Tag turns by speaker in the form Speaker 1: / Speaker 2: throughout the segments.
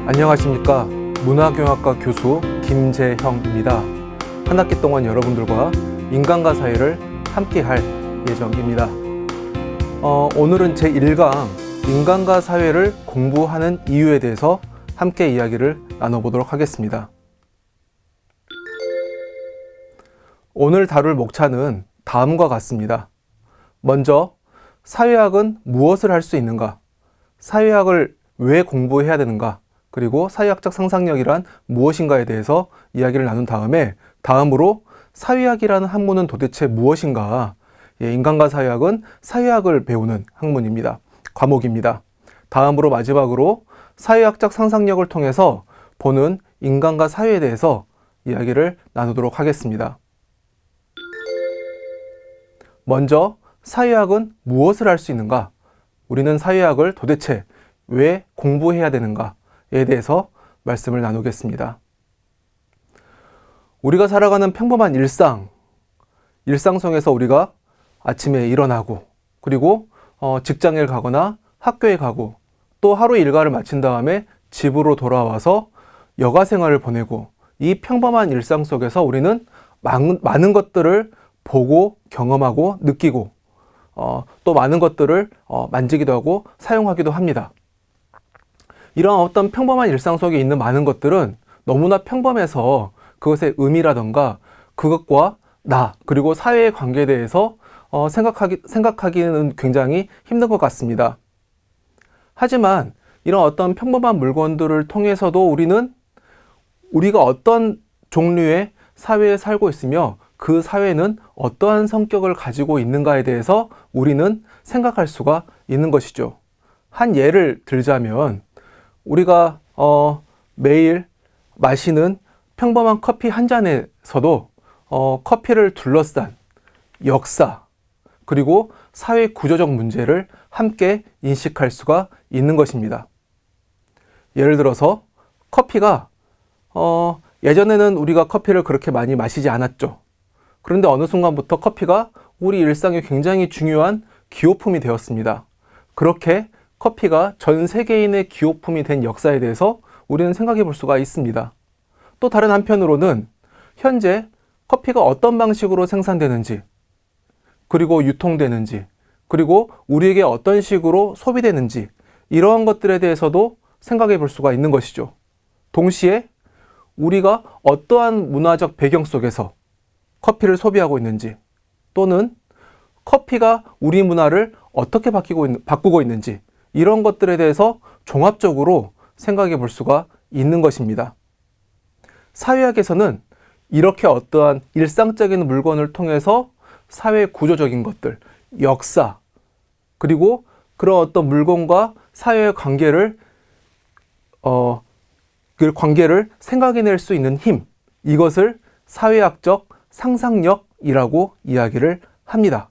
Speaker 1: 안녕하십니까. 문화경영학과 교수 김재형입니다. 한 학기 동안 여러분들과 인간과 사회를 함께 할 예정입니다. 오늘은 제1강 인간과 사회를 공부하는 이유에 대해서 함께 이야기를 나눠보도록 하겠습니다. 오늘 다룰 목차는 다음과 같습니다. 먼저 사회학은 무엇을 할 수 있는가? 사회학을 왜 공부해야 되는가? 그리고 사회학적 상상력이란 무엇인가에 대해서 이야기를 나눈 다음으로 사회학이라는 학문은 도대체 무엇인가? 인간과 사회학은 사회학을 배우는 학문입니다. 과목입니다. 다음으로 마지막으로 사회학적 상상력을 통해서 보는 인간과 사회에 대해서 이야기를 나누도록 하겠습니다. 먼저 사회학은 무엇을 할 수 있는가? 우리는 사회학을 도대체 왜 공부해야 되는가에 대해서 말씀을 나누겠습니다. 우리가 살아가는 평범한 일상 속에서 우리가 아침에 일어나고 그리고 직장에 가거나 학교에 가고 또 하루 일과를 마친 다음에 집으로 돌아와서 여가 생활을 보내고 이 평범한 일상 속에서 우리는 많은 것들을 보고 경험하고 느끼고 또 많은 것들을 만지기도 하고 사용하기도 합니다. 이런 어떤 평범한 일상 속에 있는 많은 것들은 너무나 평범해서 그것의 의미라던가 그것과 나 그리고 사회의 관계에 대해서 생각하기는 굉장히 힘든 것 같습니다. 하지만 이런 어떤 평범한 물건들을 통해서도 우리가 어떤 종류의 사회에 살고 있으며 그 사회는 어떠한 성격을 가지고 있는가에 대해서 우리는 생각할 수가 있는 것이죠. 한 예를 들자면 우리가 매일 마시는 평범한 커피 한 잔에서도 커피를 둘러싼 역사 그리고 사회 구조적 문제를 함께 인식할 수가 있는 것입니다. 예를 들어서 커피가 예전에는 우리가 커피를 그렇게 많이 마시지 않았죠. 그런데 어느 순간부터 커피가 우리 일상에 굉장히 중요한 기호품이 되었습니다. 그렇게 커피가 전 세계인의 기호품이 된 역사에 대해서 우리는 생각해 볼 수가 있습니다. 또 다른 한편으로는 현재 커피가 어떤 방식으로 생산되는지 그리고 유통되는지 그리고 우리에게 어떤 식으로 소비되는지 이러한 것들에 대해서도 생각해 볼 수가 있는 것이죠. 동시에 우리가 어떠한 문화적 배경 속에서 커피를 소비하고 있는지 또는 커피가 우리 문화를 어떻게 바꾸고 있는지 이런 것들에 대해서 종합적으로 생각해 볼 수가 있는 것입니다. 사회학에서는 이렇게 어떠한 일상적인 물건을 통해서 사회 구조적인 것들, 역사, 그리고 그런 어떤 물건과 사회의 관계를 그 관계를 생각해낼 수 있는 힘, 이것을 사회학적 상상력이라고 이야기를 합니다.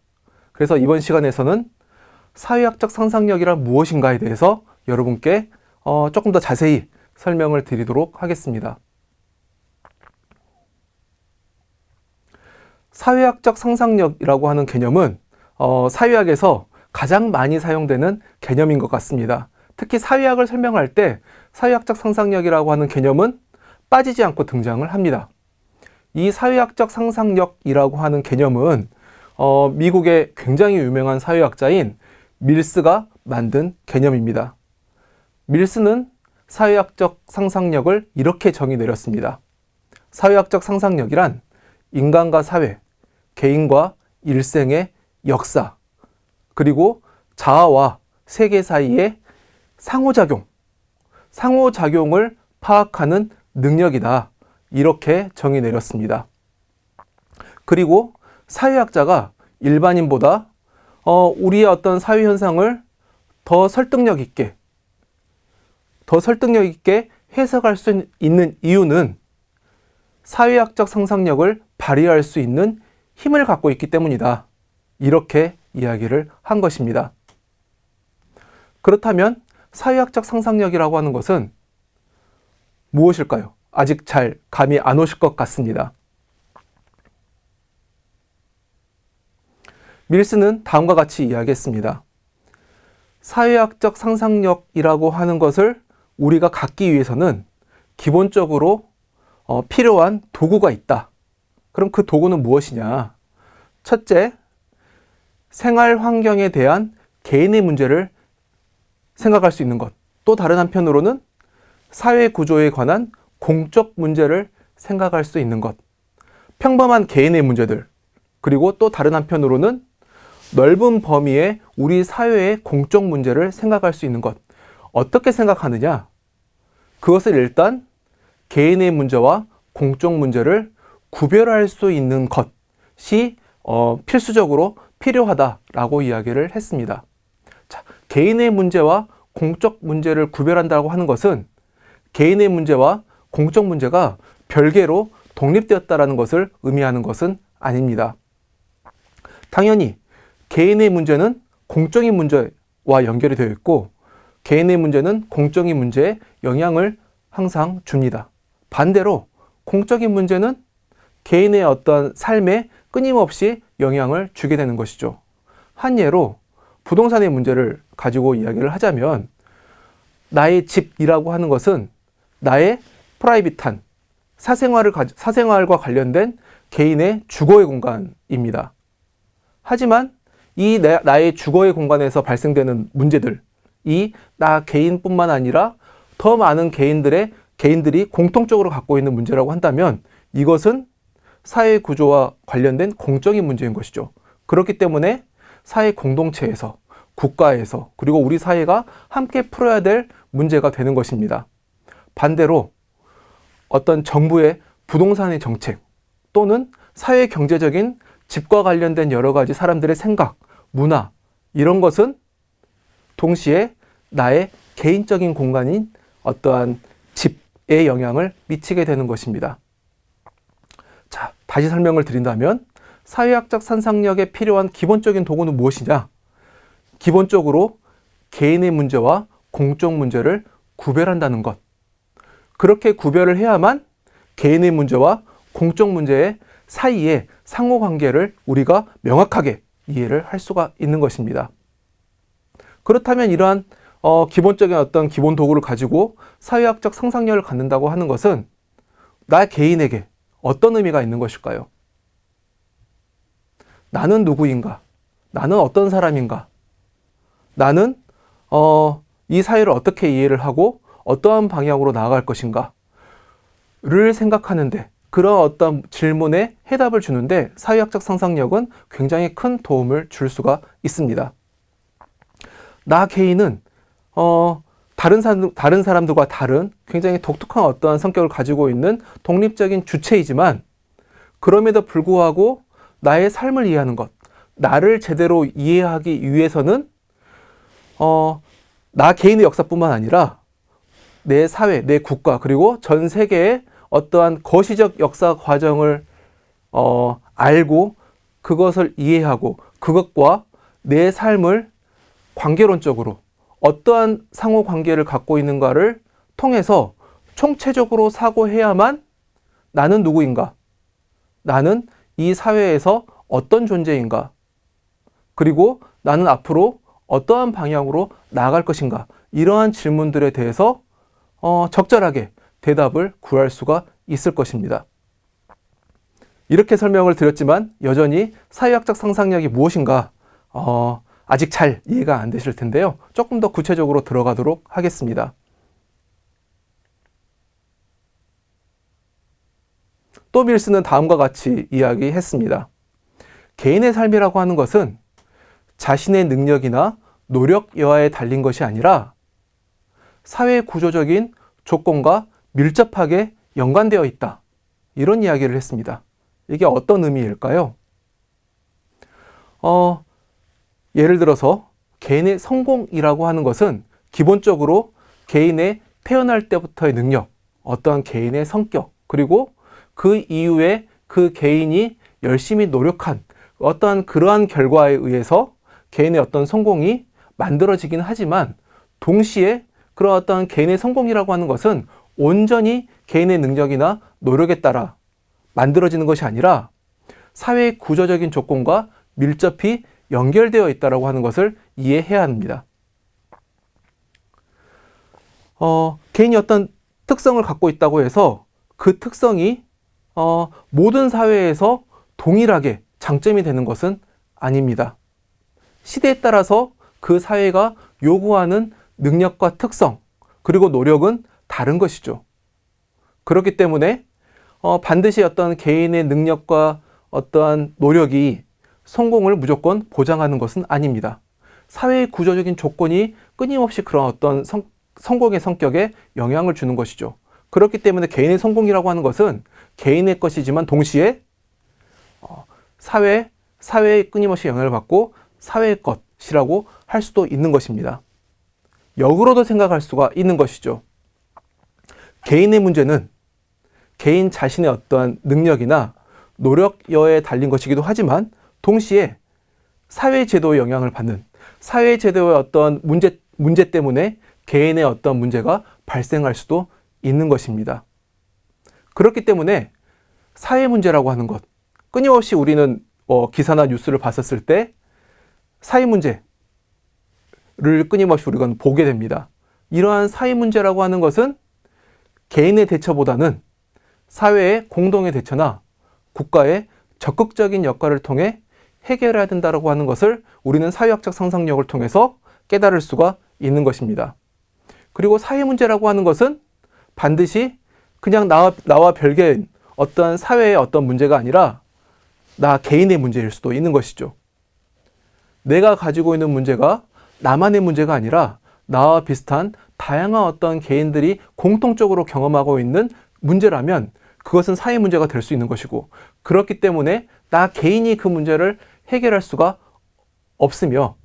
Speaker 1: 그래서 이번 시간에서는 사회학적 상상력이란 무엇인가에 대해서 여러분께 조금 더 자세히 설명을 드리도록 하겠습니다. 사회학적 상상력이라고 하는 개념은 사회학에서 가장 많이 사용되는 개념인 것 같습니다. 특히 사회학을 설명할 때 사회학적 상상력이라고 하는 개념은 빠지지 않고 등장을 합니다. 이 사회학적 상상력이라고 하는 개념은 미국의 굉장히 유명한 사회학자인 밀스가 만든 개념입니다. 밀스는 사회학적 상상력을 이렇게 정의 내렸습니다. 사회학적 상상력이란 인간과 사회, 개인과 일생의 역사, 그리고 자아와 세계 사이의 상호작용을 파악하는 능력이다. 이렇게 정의 내렸습니다. 그리고 사회학자가 일반인보다 우리의 어떤 사회 현상을 더 설득력 있게 해석할 수 있는 이유는 사회학적 상상력을 발휘할 수 있는 힘을 갖고 있기 때문이다. 이렇게 이야기를 한 것입니다. 그렇다면 사회학적 상상력이라고 하는 것은 무엇일까요? 아직 잘 감이 안 오실 것 같습니다. 밀스는 다음과 같이 이야기했습니다. 사회학적 상상력이라고 하는 것을 우리가 갖기 위해서는 기본적으로 필요한 도구가 있다. 그럼 그 도구는 무엇이냐? 첫째, 생활 환경에 대한 개인의 문제를 생각할 수 있는 것. 또 다른 한편으로는 사회 구조에 관한 공적 문제를 생각할 수 있는 것. 평범한 개인의 문제들. 그리고 또 다른 한편으로는 넓은 범위의 우리 사회의 공적 문제를 생각할 수 있는 것. 어떻게 생각하느냐? 그것을 일단 개인의 문제와 공적 문제를 구별할 수 있는 것이 필수적으로 필요하다라고 이야기를 했습니다. 자, 개인의 문제와 공적 문제를 구별한다고 하는 것은 개인의 문제와 공적 문제가 별개로 독립되었다라는 것을 의미하는 것은 아닙니다. 당연히 개인의 문제는 공적인 문제와 연결이 되어 있고 개인의 문제는 공적인 문제에 영향을 항상 줍니다. 반대로 공적인 문제는 개인의 어떤 삶에 끊임없이 영향을 주게 되는 것이죠. 한 예로 부동산의 문제를 가지고 이야기를 하자면 나의 집이라고 하는 것은 나의 프라이빗한 사생활과 관련된 개인의 주거의 공간입니다. 하지만 이 나의 주거의 공간에서 발생되는 문제들, 이 나 개인뿐만 아니라 더 많은 개인들이 공통적으로 갖고 있는 문제라고 한다면 이것은 사회 구조와 관련된 공적인 문제인 것이죠. 그렇기 때문에 사회 공동체에서, 국가에서, 그리고 우리 사회가 함께 풀어야 될 문제가 되는 것입니다. 반대로 어떤 정부의 부동산의 정책 또는 사회 경제적인 집과 관련된 여러 가지 사람들의 생각, 문화, 이런 것은 동시에 나의 개인적인 공간인 어떠한 집에 영향을 미치게 되는 것입니다. 자, 다시 설명을 드린다면 사회학적 상상력에 필요한 기본적인 도구는 무엇이냐? 기본적으로 개인의 문제와 공적 문제를 구별한다는 것. 그렇게 구별을 해야만 개인의 문제와 공적 문제의 사이의 상호관계를 우리가 명확하게 이해를 할 수가 있는 것입니다. 그렇다면 이러한 기본적인 어떤 기본 도구를 가지고 사회학적 상상력을 갖는다고 하는 것은 나 개인에게 어떤 의미가 있는 것일까요? 나는 누구인가? 나는 어떤 사람인가? 나는 이 사회를 어떻게 이해를 하고 어떠한 방향으로 나아갈 것인가? 를 생각하는데 그런 어떤 질문에 해답을 주는데 사회학적 상상력은 굉장히 큰 도움을 줄 수가 있습니다. 나 개인은 다른 사람들과 다른 굉장히 독특한 어떠한 성격을 가지고 있는 독립적인 주체이지만 그럼에도 불구하고 나의 삶을 이해하는 것, 나를 제대로 이해하기 위해서는 나 개인의 역사뿐만 아니라 내 사회, 내 국가, 그리고 전 세계의 어떠한 거시적 역사 과정을 알고 그것을 이해하고 그것과 내 삶을 관계론적으로 어떠한 상호 관계를 갖고 있는가를 통해서 총체적으로 사고해야만 나는 누구인가? 나는 이 사회에서 어떤 존재인가? 그리고 나는 앞으로 어떠한 방향으로 나아갈 것인가? 이러한 질문들에 대해서 적절하게 대답을 구할 수가 있을 것입니다. 이렇게 설명을 드렸지만 여전히 사회학적 상상력이 무엇인가 아직 잘 이해가 안 되실 텐데요. 조금 더 구체적으로 들어가도록 하겠습니다. 또 밀스는 다음과 같이 이야기했습니다. 개인의 삶이라고 하는 것은 자신의 능력이나 노력 여하에 달린 것이 아니라 사회 구조적인 조건과 밀접하게 연관되어 있다. 이런 이야기를 했습니다. 이게 어떤 의미일까요? 예를 들어서 개인의 성공이라고 하는 것은 기본적으로 개인의 태어날 때부터의 능력, 어떠한 개인의 성격, 그리고 그 이후에 그 개인이 열심히 노력한 어떠한 그러한 결과에 의해서 개인의 어떤 성공이 만들어지긴 하지만 동시에 그런 어떤 개인의 성공이라고 하는 것은 온전히 개인의 능력이나 노력에 따라 만들어지는 것이 아니라 사회 구조적인 조건과 밀접히 연결되어 있다고 하는 것을 이해해야 합니다. 개인이 어떤 특성을 갖고 있다고 해서 그 특성이 모든 사회에서 동일하게 장점이 되는 것은 아닙니다. 시대에 따라서 그 사회가 요구하는 능력과 특성, 그리고 노력은 다른 것이죠. 그렇기 때문에 반드시 어떤 개인의 능력과 어떠한 노력이 성공을 무조건 보장하는 것은 아닙니다. 사회의 구조적인 조건이 끊임없이 그런 어떤 성공의 성격에 영향을 주는 것이죠. 그렇기 때문에 개인의 성공이라고 하는 것은 개인의 것이지만 동시에 사회에 끊임없이 영향을 받고 사회의 것이라고 할 수도 있는 것입니다. 역으로도 생각할 수가 있는 것이죠. 개인의 문제는 개인 자신의 어떠한 능력이나 노력여에 달린 것이기도 하지만 동시에 사회 제도의 영향을 받는, 사회 제도의 어떤 문제 때문에 개인의 어떤 문제가 발생할 수도 있는 것입니다. 그렇기 때문에 사회 문제라고 하는 것, 끊임없이 우리는 기사나 뉴스를 봤었을 때 사회 문제를 끊임없이 우리가 보게 됩니다. 이러한 사회 문제라고 하는 것은 개인의 대처보다는 사회의 공동의 대처나 국가의 적극적인 역할을 통해 해결해야 된다고 하는 것을 우리는 사회학적 상상력을 통해서 깨달을 수가 있는 것입니다. 그리고 사회 문제라고 하는 것은 반드시 그냥 나와 별개인 어떤 사회의 어떤 문제가 아니라 나 개인의 문제일 수도 있는 것이죠. 내가 가지고 있는 문제가 나만의 문제가 아니라 나와 비슷한 다양한 어떤 개인들이 공통적으로 경험하고 있는 문제라면 그것은 사회 문제가 될 수 있는 것이고, 그렇기 때문에 나 개인이 그 문제를 해결할 수가 없으며,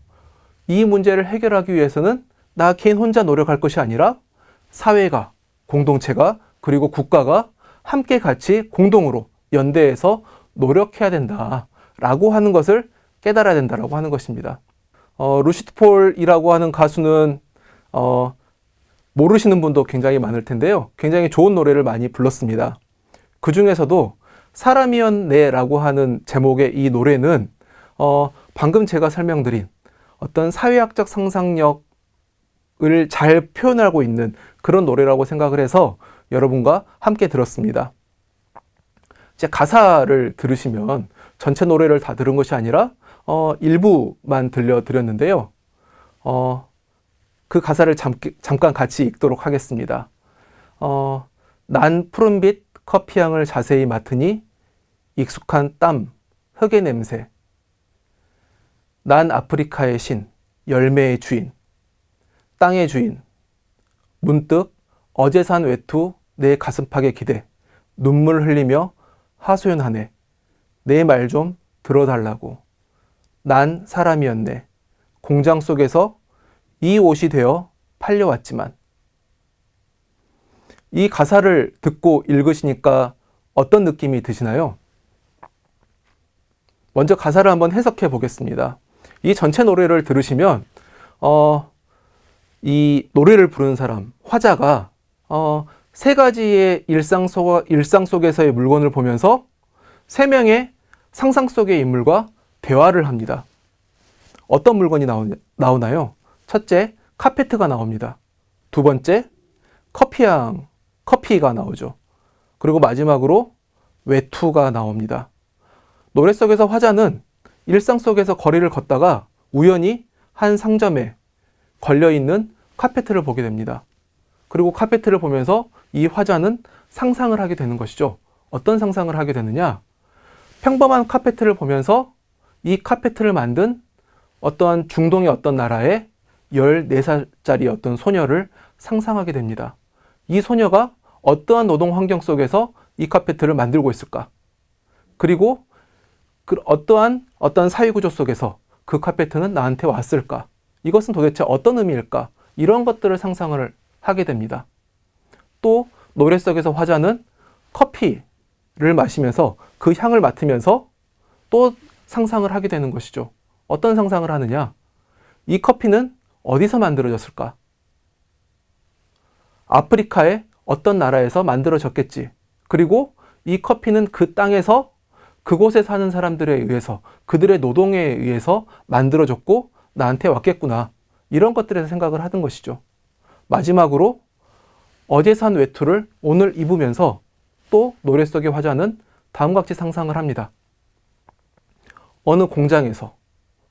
Speaker 1: 이 문제를 해결하기 위해서는 나 개인 혼자 노력할 것이 아니라 사회가, 공동체가, 그리고 국가가 함께 같이 공동으로 연대해서 노력해야 된다라고 하는 것을 깨달아야 된다라고 하는 것입니다. 루시드 폴이라고 하는 가수는 모르시는 분도 굉장히 많을 텐데요. 굉장히 좋은 노래를 많이 불렀습니다. 그 중에서도 사람이었네라고 하는 제목의 이 노래는 방금 제가 설명드린 어떤 사회학적 상상력을 잘 표현하고 있는 그런 노래라고 생각을 해서 여러분과 함께 들었습니다. 이제 가사를 들으시면 전체 노래를 다 들은 것이 아니라 일부만 들려드렸는데요. 그 가사를 잠깐 같이 읽도록 하겠습니다. 난 푸른빛 커피향을 자세히 맡으니 익숙한 땀, 흙의 냄새. 난 아프리카의 신, 열매의 주인, 땅의 주인. 문득 어제 산 외투 내 가슴팍에 기대 눈물 흘리며 하소연하네. 내 말 좀 들어달라고. 난 사람이었네. 공장 속에서 이 옷이 되어 팔려왔지만. 이 가사를 듣고 읽으시니까 어떤 느낌이 드시나요? 먼저 가사를 한번 해석해 보겠습니다. 이 전체 노래를 들으시면 이 노래를 부르는 사람, 화자가 세 가지의 일상 속에서의 물건을 보면서 세 명의 상상 속의 인물과 대화를 합니다. 어떤 물건이 나오나요? 첫째, 카페트가 나옵니다. 두 번째, 커피가 나오죠. 그리고 마지막으로 외투가 나옵니다. 노래 속에서 화자는 일상 속에서 거리를 걷다가 우연히 한 상점에 걸려있는 카페트를 보게 됩니다. 그리고 카페트를 보면서 이 화자는 상상을 하게 되는 것이죠. 어떤 상상을 하게 되느냐? 평범한 카페트를 보면서 이 카페트를 만든 어떠한 중동의 어떤 나라의 14살짜리 어떤 소녀를 상상하게 됩니다. 이 소녀가 어떠한 노동 환경 속에서 이 카페트를 만들고 있을까? 그리고 어떠한 사회구조 속에서 그 카페트는 나한테 왔을까? 이것은 도대체 어떤 의미일까? 이런 것들을 상상을 하게 됩니다. 또 노래 속에서 화자는 커피를 마시면서 그 향을 맡으면서 또 상상을 하게 되는 것이죠. 어떤 상상을 하느냐? 이 커피는 어디서 만들어졌을까? 아프리카의 어떤 나라에서 만들어졌겠지. 그리고 이 커피는 그 땅에서 그곳에 사는 사람들에 의해서, 그들의 노동에 의해서 만들어졌고 나한테 왔겠구나. 이런 것들에서 생각을 하던 것이죠. 마지막으로 어제 산 외투를 오늘 입으면서 또 노래 속의 화자는 다음과 같이 상상을 합니다. 어느 공장에서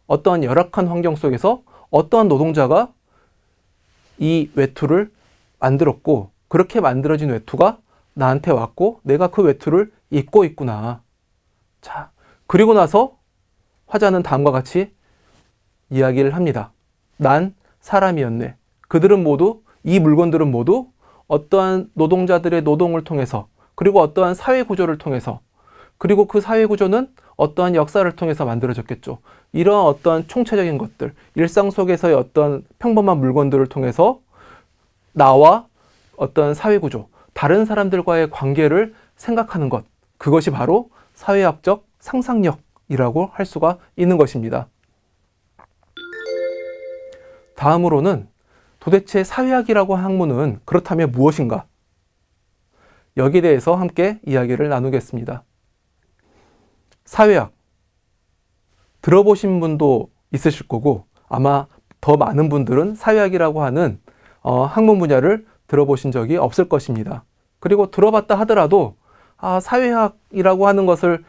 Speaker 1: 어떠한 열악한 환경 속에서 어떠한 노동자가 이 외투를 만들었고 그렇게 만들어진 외투가 나한테 왔고 내가 그 외투를 입고 있구나. 자, 그리고 나서 화자는 다음과 같이 이야기를 합니다. 난 사람이었네. 그들은 모두, 이 물건들은 모두 어떠한 노동자들의 노동을 통해서 그리고 어떠한 사회 구조를 통해서 그리고 그 사회 구조는 어떠한 역사를 통해서 만들어졌겠죠. 이러한 어떠한 총체적인 것들, 일상 속에서의 어떠한 평범한 물건들을 통해서 나와 어떠한 사회 구조, 다른 사람들과의 관계를 생각하는 것, 그것이 바로 사회학적 상상력이라고 할 수가 있는 것입니다. 다음으로는 도대체 사회학이라고 하는 학문은 그렇다면 무엇인가? 여기에 대해서 함께 이야기를 나누겠습니다. 사회학, 들어보신 분도 있으실 거고 아마 더 많은 분들은 사회학이라고 하는 학문 분야를 들어보신 적이 없을 것입니다. 그리고 들어봤다 하더라도 사회학이라고 하는 것을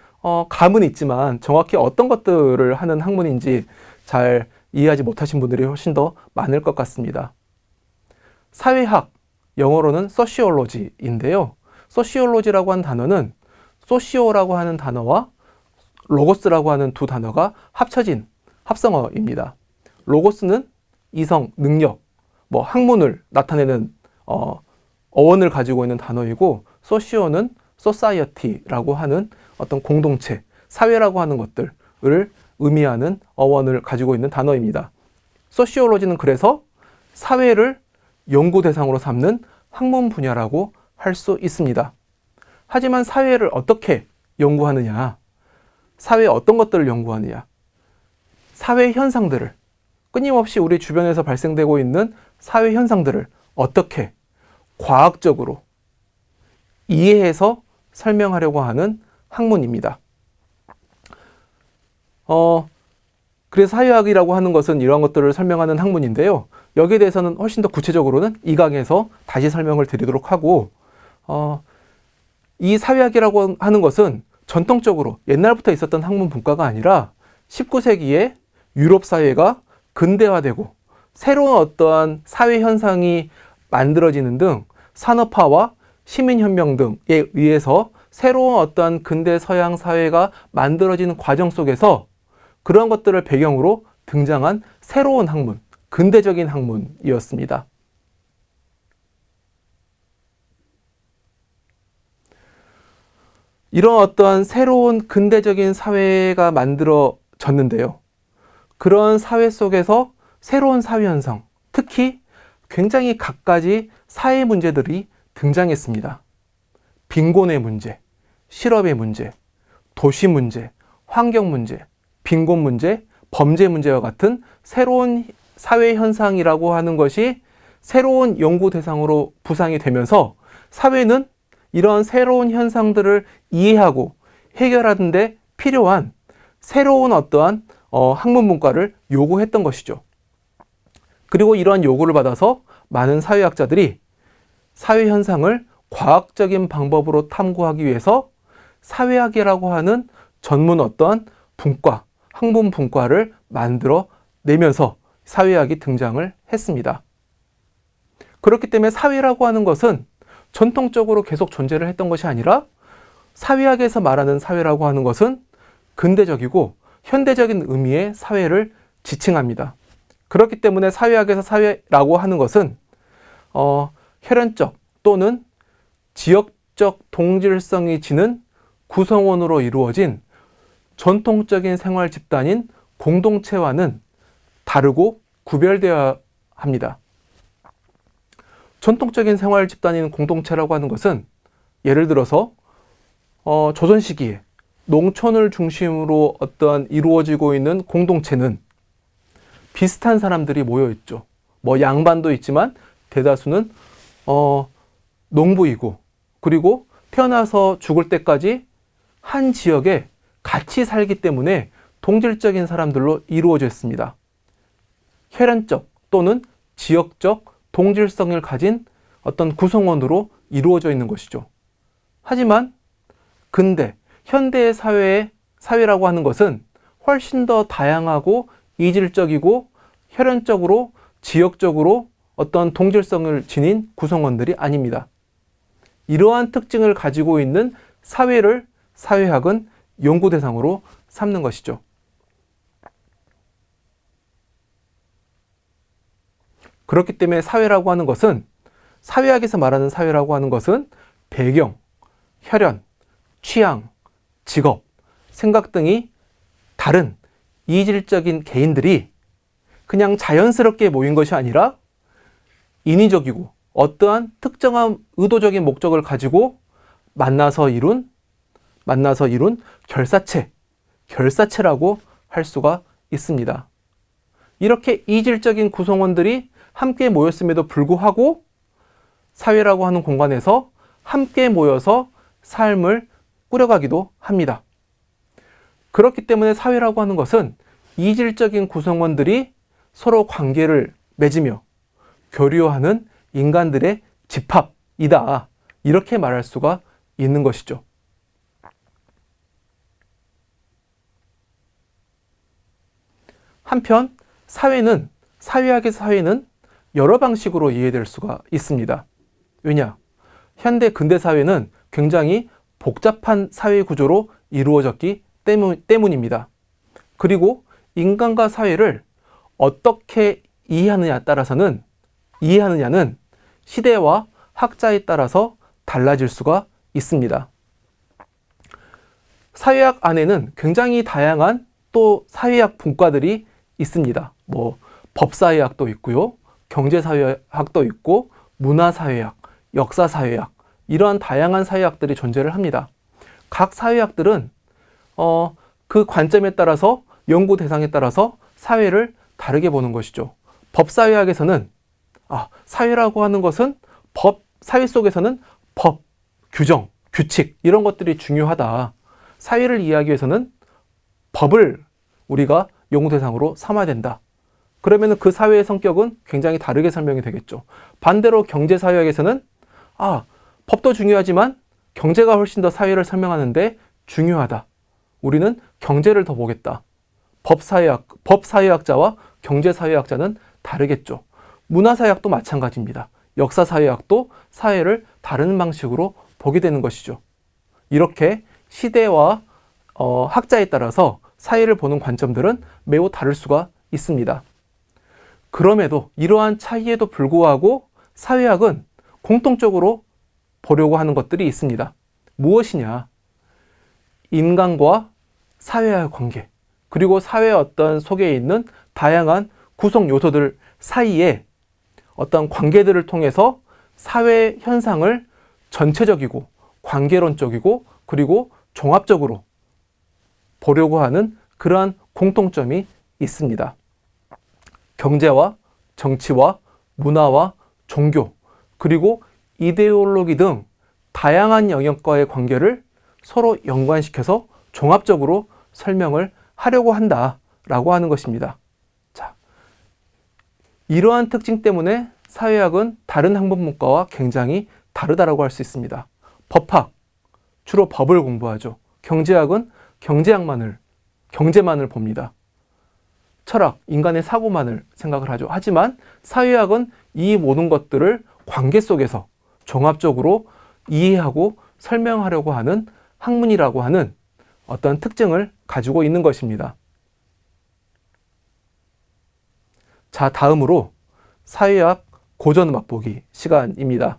Speaker 1: 감은 있지만 정확히 어떤 것들을 하는 학문인지 잘 이해하지 못하신 분들이 훨씬 더 많을 것 같습니다. 사회학, 영어로는 소시올로지인데요. 소시올로지라고 하는 단어는 소시오라고 하는 단어와 로고스라고 하는 두 단어가 합쳐진 합성어입니다. 로고스는 이성, 능력, 학문을 나타내는 어원을 가지고 있는 단어이고 소시오는 소사이어티라고 하는 어떤 공동체, 사회라고 하는 것들을 의미하는 어원을 가지고 있는 단어입니다. 소시올로지는 그래서 사회를 연구 대상으로 삼는 학문 분야라고 할 수 있습니다. 하지만 사회를 어떻게 연구하느냐? 사회의 어떤 것들을 연구하느냐? 사회 현상들을, 끊임없이 우리 주변에서 발생되고 있는 사회 현상들을 어떻게 과학적으로 이해해서 설명하려고 하는 학문입니다. 그래서 사회학이라고 하는 것은 이러한 것들을 설명하는 학문인데요. 여기에 대해서는 훨씬 더 구체적으로는 이 강에서 다시 설명을 드리도록 하고, 이 사회학이라고 하는 것은 전통적으로 옛날부터 있었던 학문 분과가 아니라 19세기에 유럽 사회가 근대화되고 새로운 어떠한 사회 현상이 만들어지는 등 산업화와 시민혁명 등에 의해서 새로운 어떠한 근대 서양 사회가 만들어지는 과정 속에서 그런 것들을 배경으로 등장한 새로운 학문, 근대적인 학문이었습니다. 이런 어떠한 새로운 근대적인 사회가 만들어졌는데요. 그런 사회 속에서 새로운 사회 현상, 특히 굉장히 갖가지 사회 문제들이 등장했습니다. 빈곤의 문제, 실업의 문제, 도시 문제, 환경 문제, 빈곤 문제, 범죄 문제와 같은 새로운 사회 현상이라고 하는 것이 새로운 연구 대상으로 부상이 되면서 사회는 이런 새로운 현상들을 이해하고 해결하는 데 필요한 새로운 어떠한 학문 문과를 요구했던 것이죠. 그리고 이러한 요구를 받아서 많은 사회학자들이 사회 현상을 과학적인 방법으로 탐구하기 위해서 사회학이라고 하는 전문 어떠한 분과, 학문 분과를 만들어 내면서 사회학이 등장을 했습니다. 그렇기 때문에 사회라고 하는 것은 전통적으로 계속 존재를 했던 것이 아니라 사회학에서 말하는 사회라고 하는 것은 근대적이고 현대적인 의미의 사회를 지칭합니다. 그렇기 때문에 사회학에서 사회라고 하는 것은 혈연적 또는 지역적 동질성이 지닌 구성원으로 이루어진 전통적인 생활 집단인 공동체와는 다르고 구별되어야 합니다. 전통적인 생활 집단인 공동체라고 하는 것은 예를 들어서 조선 시기에 농촌을 중심으로 어떠한 이루어지고 있는 공동체는 비슷한 사람들이 모여 있죠. 양반도 있지만 대다수는 농부이고 그리고 태어나서 죽을 때까지 한 지역에 같이 살기 때문에 동질적인 사람들로 이루어져 있습니다. 혈연적 또는 지역적 동질성을 가진 어떤 구성원으로 이루어져 있는 것이죠. 하지만 근대, 현대의 사회라고 하는 것은 훨씬 더 다양하고 이질적이고 혈연적으로, 지역적으로 어떤 동질성을 지닌 구성원들이 아닙니다. 이러한 특징을 가지고 있는 사회를 사회학은 연구 대상으로 삼는 것이죠. 그렇기 때문에 사회라고 하는 것은, 사회학에서 말하는 사회라고 하는 것은 배경, 혈연, 취향, 직업, 생각 등이 다른 이질적인 개인들이 그냥 자연스럽게 모인 것이 아니라 인위적이고 어떠한 특정한 의도적인 목적을 가지고 만나서 이룬 결사체라고 할 수가 있습니다. 이렇게 이질적인 구성원들이 함께 모였음에도 불구하고 사회라고 하는 공간에서 함께 모여서 삶을 꾸려가기도 합니다. 그렇기 때문에 사회라고 하는 것은 이질적인 구성원들이 서로 관계를 맺으며 교류하는 인간들의 집합이다. 이렇게 말할 수가 있는 것이죠. 한편 사회학의 사회는 여러 방식으로 이해될 수가 있습니다. 왜냐? 현대 근대 사회는 굉장히 복잡한 사회 구조로 이루어졌기 때문입니다. 그리고 인간과 사회를 어떻게 이해하느냐는 시대와 학자에 따라서 달라질 수가 있습니다. 사회학 안에는 굉장히 다양한 또 사회학 분과들이 있습니다. 법사회학도 있고요, 경제사회학도 있고, 문화사회학, 역사사회학, 이러한 다양한 사회학들이 존재를 합니다. 각 사회학들은 그 관점에 따라서, 연구 대상에 따라서 사회를 다르게 보는 것이죠. 법사회학에서는 사회라고 하는 것은 사회 속에서는 법, 규정, 규칙 이런 것들이 중요하다. 사회를 이해하기 위해서는 법을 우리가 연구 대상으로 삼아야 된다. 그러면 그 사회의 성격은 굉장히 다르게 설명이 되겠죠. 반대로 경제사회학에서는 법도 중요하지만 경제가 훨씬 더 사회를 설명하는데 중요하다. 우리는 경제를 더 보겠다. 법사회학자와 경제사회학자는 다르겠죠. 문화사회학도 마찬가지입니다. 역사사회학도 사회를 다른 방식으로 보게 되는 것이죠. 이렇게 시대와 학자에 따라서 사회를 보는 관점들은 매우 다를 수가 있습니다. 그럼에도 이러한 차이에도 불구하고 사회학은 공통적으로 보려고 하는 것들이 있습니다. 무엇이냐? 인간과 사회와의 관계, 그리고 사회의 어떤 속에 있는 다양한 구성 요소들 사이에 어떤 관계들을 통해서 사회 현상을 전체적이고 관계론적이고 그리고 종합적으로 보려고 하는 그러한 공통점이 있습니다. 경제와 정치와 문화와 종교, 그리고 이데올로기 등 다양한 영역과의 관계를 서로 연관시켜서 종합적으로 설명을 하려고 한다라고 하는 것입니다. 자, 이러한 특징 때문에 사회학은 다른 학문문과와 굉장히 다르다라고 할 수 있습니다. 법학, 주로 법을 공부하죠. 경제학은 경제만을 봅니다. 철학, 인간의 사고만을 생각을 하죠. 하지만 사회학은 이 모든 것들을 관계 속에서 종합적으로 이해하고 설명하려고 하는 학문이라고 하는 어떤 특징을 가지고 있는 것입니다. 자, 다음으로 사회학 고전 맛보기 시간입니다.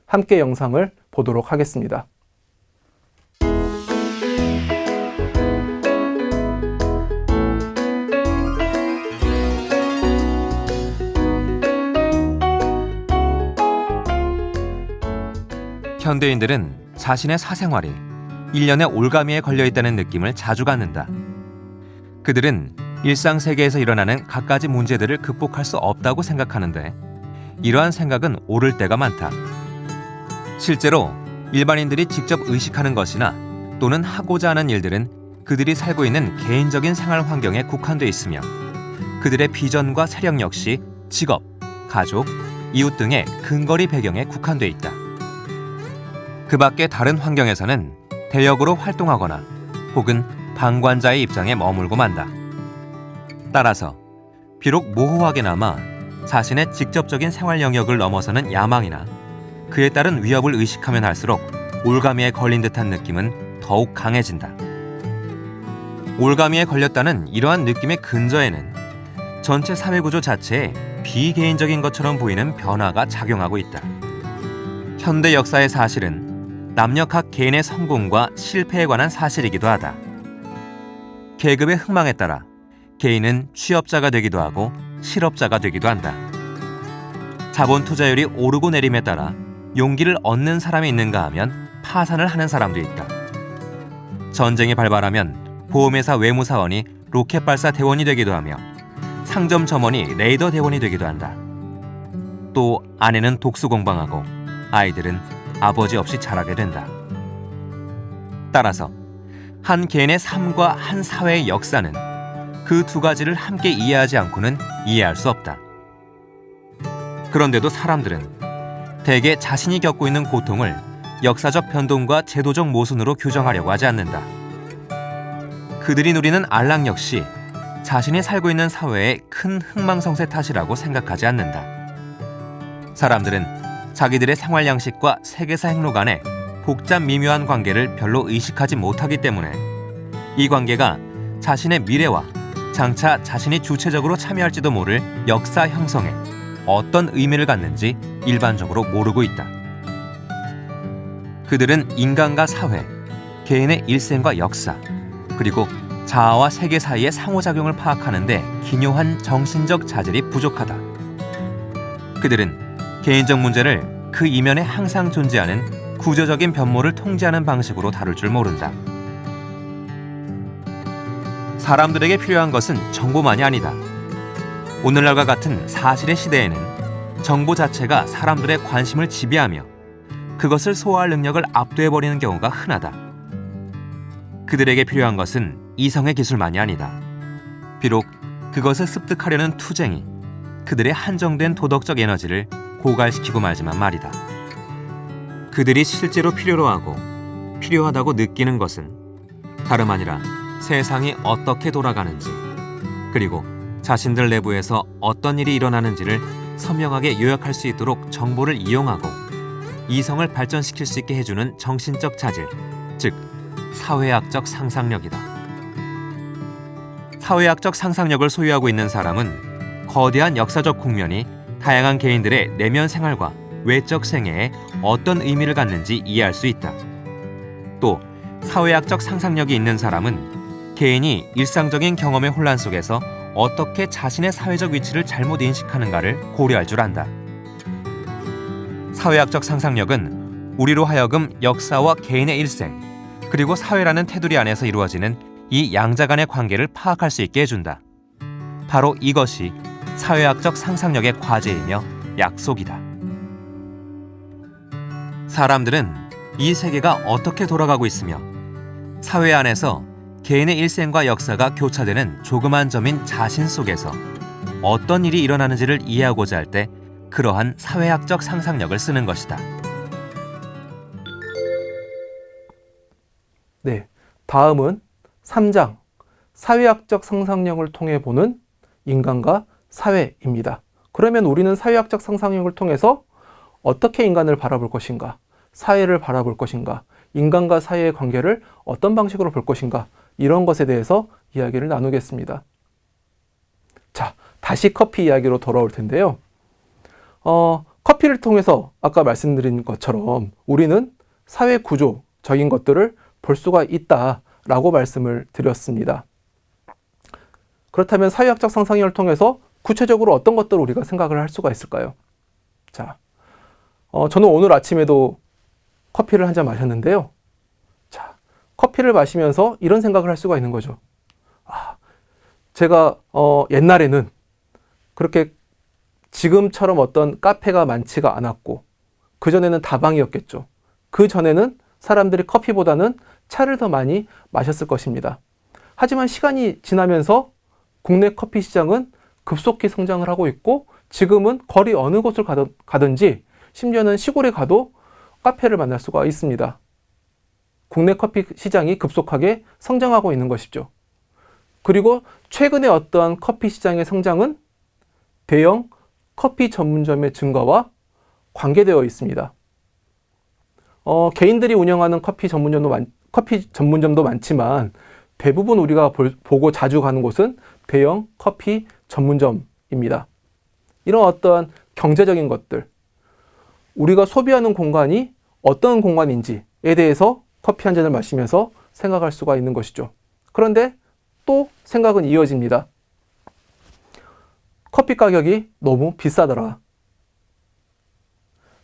Speaker 1: 함께 영상을 보도록 하겠습니다.
Speaker 2: 현대인들은 자신의 사생활이 일련의 올가미에 걸려있다는 느낌을 자주 갖는다. 그들은 일상세계에서 일어나는 갖가지 문제들을 극복할 수 없다고 생각하는데 이러한 생각은 옳을 때가 많다. 실제로 일반인들이 직접 의식하는 것이나 또는 하고자 하는 일들은 그들이 살고 있는 개인적인 생활 환경에 국한돼 있으며 그들의 비전과 세력 역시 직업, 가족, 이웃 등의 근거리 배경에 국한돼 있다. 그 밖에 다른 환경에서는 대역으로 활동하거나 혹은 방관자의 입장에 머물고 만다. 따라서 비록 모호하게나마 자신의 직접적인 생활 영역을 넘어서는 야망이나 그에 따른 위협을 의식하면 할수록 올가미에 걸린 듯한 느낌은 더욱 강해진다. 올가미에 걸렸다는 이러한 느낌의 근저에는 전체 사회구조 자체에 비개인적인 것처럼 보이는 변화가 작용하고 있다. 현대 역사의 사실은 남녀 각 개인의 성공과 실패에 관한 사실이기도 하다. 계급의 흥망에 따라 개인은 취업자가 되기도 하고 실업자가 되기도 한다. 자본 투자율이 오르고 내림에 따라 용기를 얻는 사람이 있는가 하면 파산을 하는 사람도 있다. 전쟁이 발발하면 보험회사 외무사원이 로켓 발사 대원이 되기도 하며 상점 점원이 레이더 대원이 되기도 한다. 또 아내는 독수 공방하고 아이들은 아버지 없이 자라게 된다. 따라서 한 개인의 삶과 한 사회의 역사는 그 두 가지를 함께 이해하지 않고는 이해할 수 없다. 그런데도 사람들은 대개 자신이 겪고 있는 고통을 역사적 변동과 제도적 모순으로 규정하려고 하지 않는다. 그들이 누리는 안락 역시 자신이 살고 있는 사회의 큰 흥망성쇠 탓이라고 생각하지 않는다. 사람들은 자기들의 생활 양식과 세계사 행로 간의 복잡 미묘한 관계를 별로 의식하지 못하기 때문에 이 관계가 자신의 미래와 장차 자신이 주체적으로 참여할지도 모를 역사 형성에 어떤 의미를 갖는지 일반적으로 모르고 있다. 그들은 인간과 사회, 개인의 일생과 역사, 그리고 자아와 세계 사이의 상호작용을 파악하는 데 기묘한 정신적 자질이 부족하다. 그들은 개인적 문제를 그 이면에 항상 존재하는 구조적인 변모를 통제하는 방식으로 다룰 줄 모른다. 사람들에게 필요한 것은 정보만이 아니다. 오늘날과 같은 사실의 시대에는 정보 자체가 사람들의 관심을 지배하며 그것을 소화할 능력을 압도해버리는 경우가 흔하다. 그들에게 필요한 것은 이성의 기술만이 아니다. 비록 그것을 습득하려는 투쟁이 그들의 한정된 도덕적 에너지를 고갈시키고 말지만 말이다. 그들이 실제로 필요로 하고 필요하다고 느끼는 것은 다름 아니라 세상이 어떻게 돌아가는지, 그리고 자신들 내부에서 어떤 일이 일어나는지를 선명하게 요약할 수 있도록 정보를 이용하고 이성을 발전시킬 수 있게 해주는 정신적 자질, 즉 사회학적 상상력이다. 사회학적 상상력을 소유하고 있는 사람은 거대한 역사적 국면이 다양한 개인들의 내면 생활과 외적 생애에 어떤 의미를 갖는지 이해할 수 있다. 또 사회학적 상상력이 있는 사람은 개인이 일상적인 경험의 혼란 속에서 어떻게 자신의 사회적 위치를 잘못 인식하는가를 고려할 줄 안다. 사회학적 상상력은 우리로 하여금 역사와 개인의 일생, 그리고 사회라는 테두리 안에서 이루어지는 이 양자 간의 관계를 파악할 수 있게 해준다. 바로 이것이 사회학적 상상력의 과제이며 약속이다. 사람들은 이 세계가 어떻게 돌아가고 있으며 사회 안에서 개인의 일생과 역사가 교차되는 조그만 점인 자신 속에서 어떤 일이 일어나는지를 이해하고자 할 때 그러한 사회학적 상상력을 쓰는 것이다.
Speaker 1: 네, 다음은 3장 사회학적 상상력을 통해 보는 인간과 사회입니다. 그러면 우리는 사회학적 상상력을 통해서 어떻게 인간을 바라볼 것인가, 사회를 바라볼 것인가, 인간과 사회의 관계를 어떤 방식으로 볼 것인가, 이런 것에 대해서 이야기를 나누겠습니다. 자, 다시 커피 이야기로 돌아올 텐데요. 커피를 통해서 아까 말씀드린 것처럼 우리는 사회 구조적인 것들을 볼 수가 있다라고 말씀을 드렸습니다. 그렇다면 사회학적 상상력을 통해서 구체적으로 어떤 것들을 우리가 생각을 할 수가 있을까요? 자, 저는 오늘 아침에도 커피를 한 잔 마셨는데요. 자, 커피를 마시면서 이런 생각을 할 수가 있는 거죠. 제가 옛날에는 그렇게 지금처럼 어떤 카페가 많지가 않았고 그전에는 다방이었겠죠. 그전에는 사람들이 커피보다는 차를 더 많이 마셨을 것입니다. 하지만 시간이 지나면서 국내 커피 시장은 급속히 성장을 하고 있고 지금은 거리 어느 곳을 가든지 심지어는 시골에 가도 카페를 만날 수가 있습니다. 국내 커피 시장이 급속하게 성장하고 있는 것이죠. 그리고 최근에 어떠한 커피 시장의 성장은 대형 커피 전문점의 증가와 관계되어 있습니다. 개인들이 운영하는 커피 전문점도 많지만 대부분 우리가 보고 자주 가는 곳은 대형 커피 전문점입니다. 이런 어떠한 경제적인 것들, 우리가 소비하는 공간이 어떤 공간인지에 대해서 커피 한 잔을 마시면서 생각할 수가 있는 것이죠. 그런데 또 생각은 이어집니다. 커피 가격이 너무 비싸더라.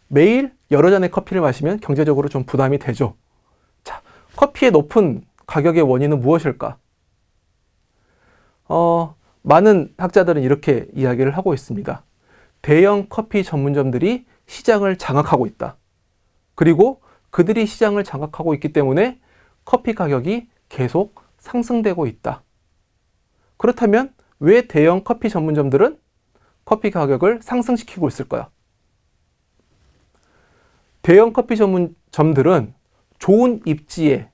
Speaker 1: 매일 여러 잔의 커피를 마시면 경제적으로 좀 부담이 되죠. 자, 커피의 높은 가격의 원인은 무엇일까? 많은 학자들은 이렇게 이야기를 하고 있습니다. 대형 커피 전문점들이 시장을 장악하고 있다. 그리고 그들이 시장을 장악하고 있기 때문에 커피 가격이 계속 상승되고 있다. 그렇다면 왜 대형 커피 전문점들은 커피 가격을 상승시키고 있을까요? 대형 커피 전문점들은 좋은 입지에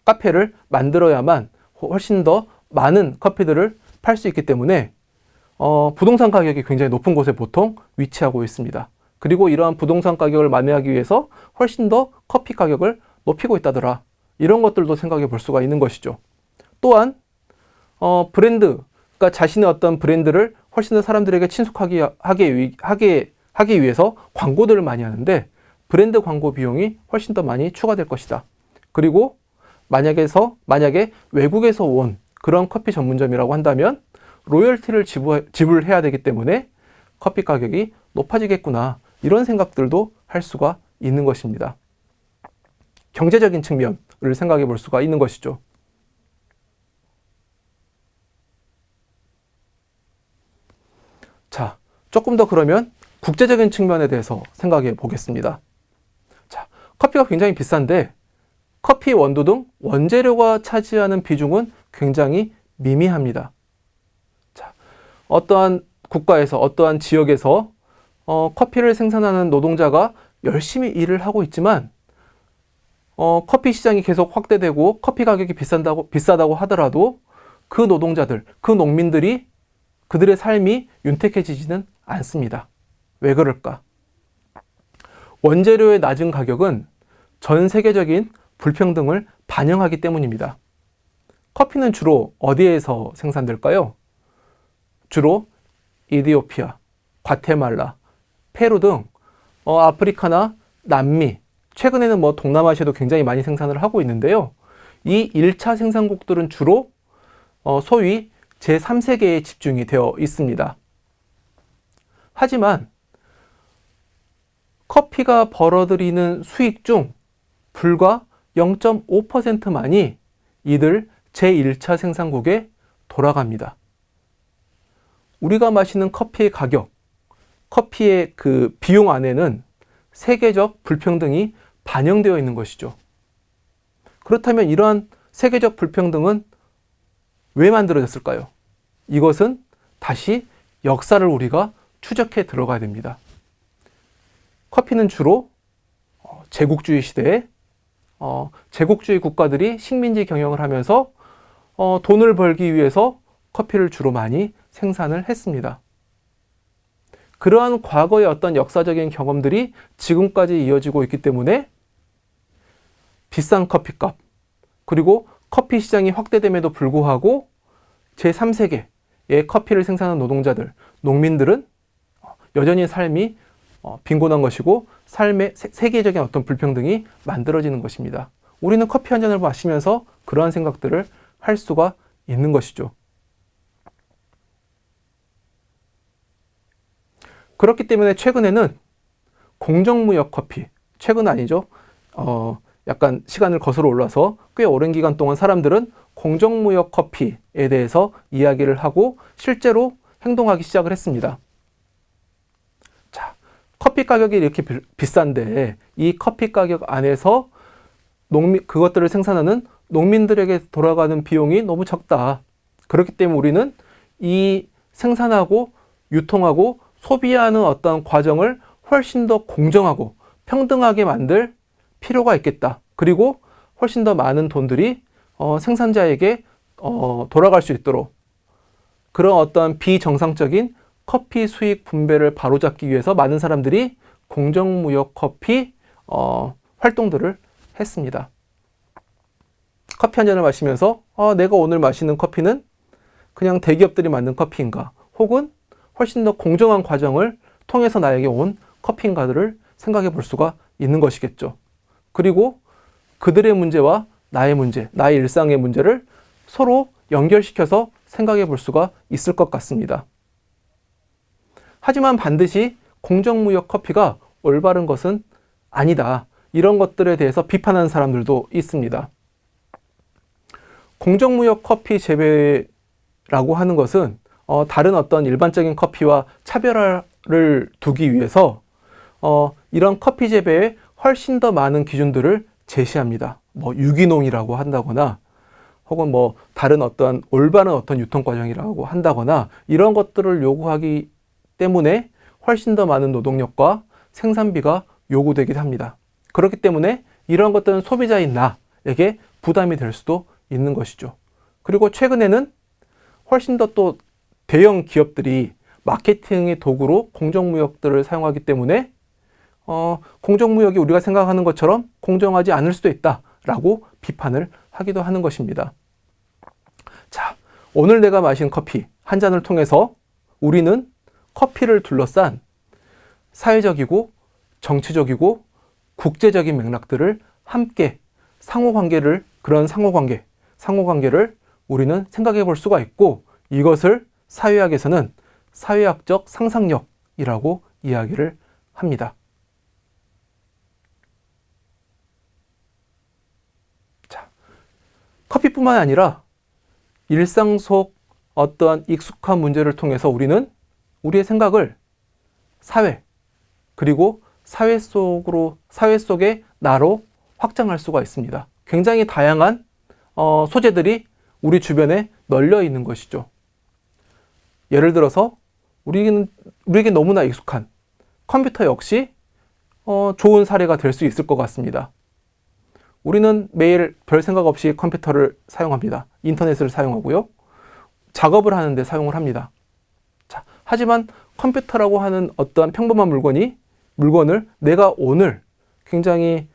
Speaker 1: 카페를 만들어야만 훨씬 더 많은 커피들을 팔 수 있기 때문에 부동산 가격이 굉장히 높은 곳에 보통 위치하고 있습니다. 그리고 이러한 부동산 가격을 만회하기 위해서 훨씬 더 커피 가격을 높이고 있다더라. 이런 것들도 생각해 볼 수가 있는 것이죠. 또한 그러니까 자신의 어떤 브랜드를 훨씬 더 사람들에게 친숙하게 하기 위해서 광고들을 많이 하는데 브랜드 광고 비용이 훨씬 더 많이 추가될 것이다. 그리고 만약에 외국에서 온 그런 커피 전문점이라고 한다면 로열티를 지불해야 되기 때문에 커피 가격이 높아지겠구나. 이런 생각들도 할 수가 있는 것입니다. 경제적인 측면을 생각해 볼 수가 있는 것이죠. 자, 조금 더 그러면 국제적인 측면에 대해서 생각해 보겠습니다. 자, 커피가 굉장히 비싼데 커피 원두 등 원재료가 차지하는 비중은 굉장히 미미합니다. 자, 어떠한 국가에서 어떠한 지역에서 커피를 생산하는 노동자가 열심히 일을 하고 있지만 커피 시장이 계속 확대되고 커피 가격이 비싸다고 하더라도 그 노동자들, 그 농민들이 그들의 삶이 윤택해지지는 않습니다. 왜 그럴까? 원재료의 낮은 가격은 전 세계적인 불평등을 반영하기 때문입니다. 커피는 주로 어디에서 생산될까요? 주로 이디오피아, 과테말라, 페루 등 아프리카나 남미, 최근에는 동남아시아도 굉장히 많이 생산을 하고 있는데요. 이 1차 생산국들은 주로 소위 제3세계에 집중이 되어 있습니다. 하지만 커피가 벌어들이는 수익 중 불과 0.5%만이 이들 제1차 생산국에 돌아갑니다. 우리가 마시는 커피의 가격, 커피의 그 비용 안에는 세계적 불평등이 반영되어 있는 것이죠. 그렇다면 이러한 세계적 불평등은 왜 만들어졌을까요? 이것은 다시 역사를 우리가 추적해 들어가야 됩니다. 커피는 주로 제국주의 시대에 제국주의 국가들이 식민지 경영을 하면서 돈을 벌기 위해서 커피를 주로 많이 생산을 했습니다. 그러한 과거의 어떤 역사적인 경험들이 지금까지 이어지고 있기 때문에 비싼 커피값, 그리고 커피 시장이 확대됨에도 불구하고 제3세계의 커피를 생산하는 노동자들, 농민들은 여전히 삶이 빈곤한 것이고 삶의 세계적인 어떤 불평등이 만들어지는 것입니다. 우리는 커피 한 잔을 마시면서 그러한 생각들을 할 수가 있는 것이죠. 그렇기 때문에 최근에는 공정무역 커피, 최근 아니죠. 약간 시간을 거슬러 올라서 꽤 오랜 기간 동안 사람들은 공정무역 커피에 대해서 이야기를 하고 실제로 행동하기 시작을 했습니다. 자, 커피 가격이 이렇게 비싼데 이 커피 가격 안에서 그것들을 생산하는 농민들에게 돌아가는 비용이 너무 적다. 그렇기 때문에 우리는 이 생산하고 유통하고 소비하는 어떤 과정을 훨씬 더 공정하고 평등하게 만들 필요가 있겠다. 그리고 훨씬 더 많은 돈들이 생산자에게 돌아갈 수 있도록 그런 어떤 비정상적인 커피 수익 분배를 바로잡기 위해서 많은 사람들이 공정무역 커피 활동들을 했습니다. 커피 한 잔을 마시면서 내가 오늘 마시는 커피는 그냥 대기업들이 만든 커피인가 혹은 훨씬 더 공정한 과정을 통해서 나에게 온 커피인가를 생각해 볼 수가 있는 것이겠죠. 그리고 그들의 문제와 나의 문제, 나의 일상의 문제를 서로 연결시켜서 생각해 볼 수가 있을 것 같습니다. 하지만 반드시 공정무역 커피가 올바른 것은 아니다. 이런 것들에 대해서 비판하는 사람들도 있습니다. 공정무역 커피 재배라고 하는 것은 다른 어떤 일반적인 커피와 차별화를 두기 위해서 이런 커피 재배에 훨씬 더 많은 기준들을 제시합니다. 뭐 유기농이라고 한다거나 혹은 뭐 다른 어떤 올바른 어떤 유통 과정이라고 한다거나 이런 것들을 요구하기 때문에 훨씬 더 많은 노동력과 생산비가 요구되기도 합니다. 그렇기 때문에 이런 것들은 소비자인 나에게 부담이 될 수도 있는 것이죠. 그리고 최근에는 훨씬 더 또 대형 기업들이 마케팅의 도구로 공정무역들을 사용하기 때문에 공정무역이 우리가 생각하는 것처럼 공정하지 않을 수도 있다라고 비판을 하기도 하는 것입니다. 자, 오늘 내가 마신 커피 한 잔을 통해서 우리는 커피를 둘러싼 사회적이고 정치적이고 국제적인 맥락들을 함께 그런 상호관계를 우리는 생각해 볼 수가 있고 이것을 사회학에서는 사회학적 상상력이라고 이야기를 합니다. 자, 커피뿐만 아니라 일상 속 어떠한 익숙한 문제를 통해서 우리는 우리의 생각을 사회, 그리고 사회 속의 나로 확장할 수가 있습니다. 굉장히 다양한 소재들이 우리 주변에 널려 있는 것이죠. 예를 들어서 우리에게 너무나 익숙한 컴퓨터 역시 좋은 사례가 될 수 있을 것 같습니다. 우리는 매일 별 생각 없이 컴퓨터를 사용합니다. 인터넷을 사용하고요. 작업을 하는데 사용을 합니다. 자, 하지만 컴퓨터라고 하는 어떠한 평범한 물건을 내가 오늘 굉장히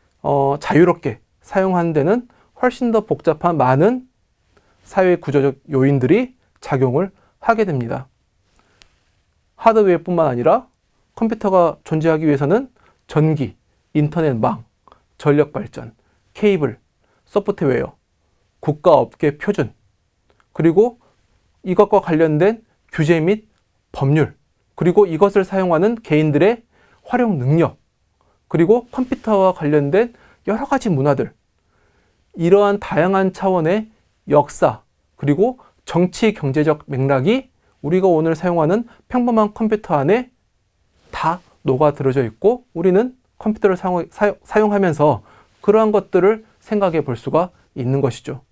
Speaker 1: 자유롭게 사용하는 데는 훨씬 더 복잡한 많은 사회 구조적 요인들이 작용을 하게 됩니다. 하드웨어뿐만 아니라 컴퓨터가 존재하기 위해서는 전기, 인터넷망, 전력 발전, 케이블, 소프트웨어, 국가업계 표준, 그리고 이것과 관련된 규제 및 법률, 그리고 이것을 사용하는 개인들의 활용 능력, 그리고 컴퓨터와 관련된 여러 가지 문화들, 이러한 다양한 차원의 역사, 그리고 정치 경제적 맥락이 우리가 오늘 사용하는 평범한 컴퓨터 안에 다 녹아들어져 있고 우리는 컴퓨터를 사용하면서 그러한 것들을 생각해 볼 수가 있는 것이죠.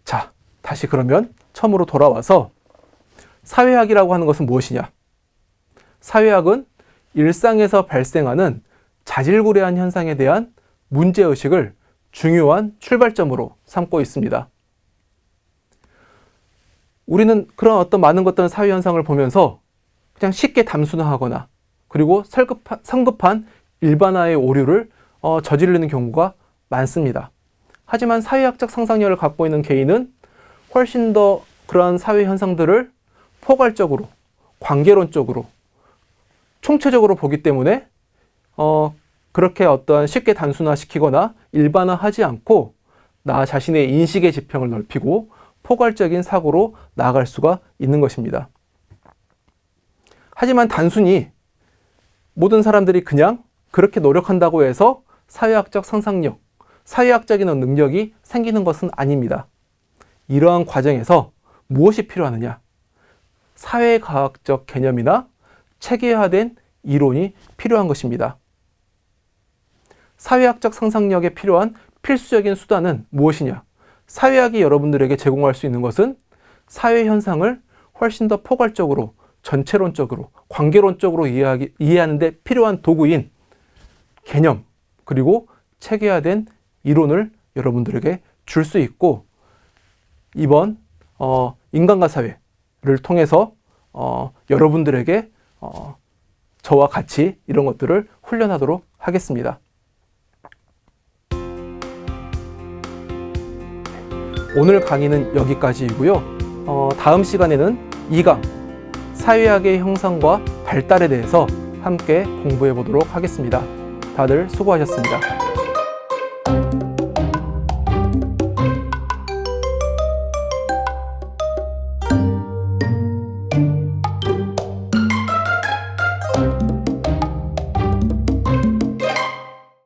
Speaker 1: 자, 다시 그러면 처음으로 돌아와서 사회학이라고 하는 것은 무엇이냐? 사회학은 일상에서 발생하는 자질구레한 현상에 대한 문제의식을 중요한 출발점으로 삼고 있습니다. 우리는 그런 어떤 많은 것들은 사회 현상을 보면서 그냥 쉽게 담순화하거나 그리고 성급한 일반화의 오류를 저지르는 경우가 많습니다. 하지만 사회학적 상상력을 갖고 있는 개인은 훨씬 더 그러한 사회 현상들을 포괄적으로, 관계론적으로, 총체적으로 보기 때문에 그렇게 어떤 쉽게 단순화시키거나 일반화하지 않고 나 자신의 인식의 지평을 넓히고 포괄적인 사고로 나아갈 수가 있는 것입니다. 하지만 단순히 모든 사람들이 그냥 그렇게 노력한다고 해서 사회학적 상상력, 사회학적인 능력이 생기는 것은 아닙니다. 이러한 과정에서 무엇이 필요하느냐? 사회과학적 개념이나 체계화된 이론이 필요한 것입니다. 사회학적 상상력에 필요한 필수적인 수단은 무엇이냐? 사회학이 여러분들에게 제공할 수 있는 것은 사회 현상을 훨씬 더 포괄적으로, 전체론적으로, 관계론적으로 이해하는 데 필요한 도구인 개념, 그리고 체계화된 이론을 여러분들에게 줄 수 있고, 이번 인간과 사회를 통해서 여러분들에게 저와 같이 이런 것들을 훈련하도록 하겠습니다. 오늘 강의는 여기까지이고요. 다음 시간에는 2강 사회학의 형성과 발달에 대해서 함께 공부해 보도록 하겠습니다. 다들 수고하셨습니다.